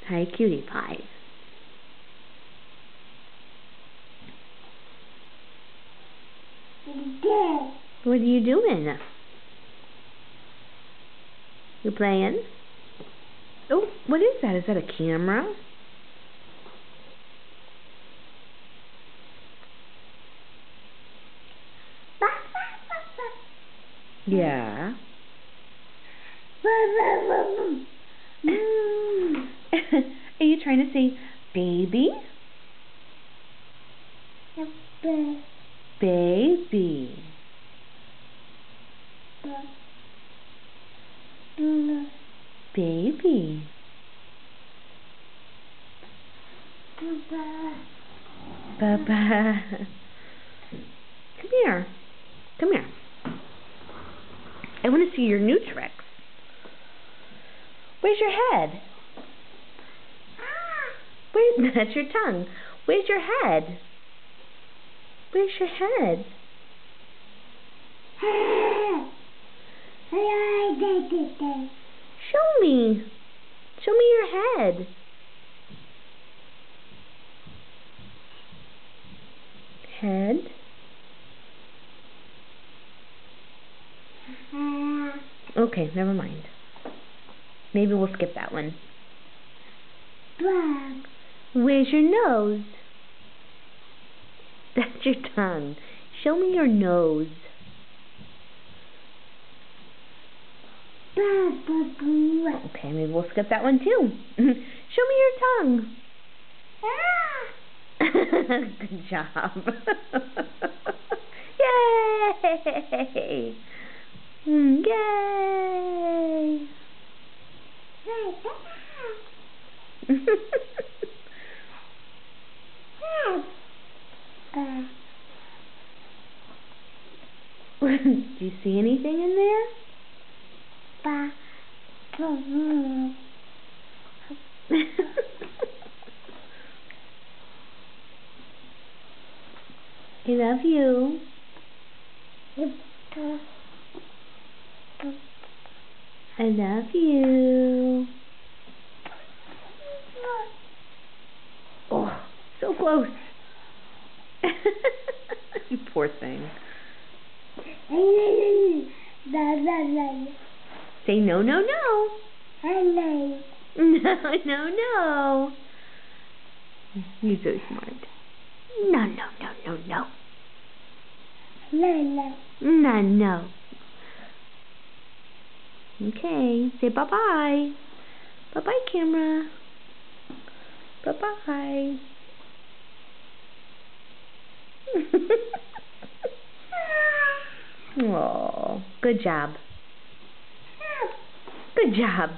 Hi, cutie pie. What are you doing? You playing? Oh, what is that? Is that a camera? Yeah. Are you trying to say baby? Baby. Baby. Baba. Come here. Come here. I want to see your new tricks. Where's your head? That's your tongue. Where's your head? Where's your head? Show me. Show me your head. Head. Okay, never mind. Maybe we'll skip that one. Where's your nose? That's your tongue. Show me your nose. Okay, maybe we'll skip that one too. Show me your tongue. Good job. Yay! Yay! Do you see anything in there? I love you. I love you. Oh, so close. You poor thing. Say no, no, no. No, no, no. You're so smart. No, no, no, no, no. No, no. Okay, say bye-bye. Bye-bye, camera. Bye-bye. Oh, good job. Good job.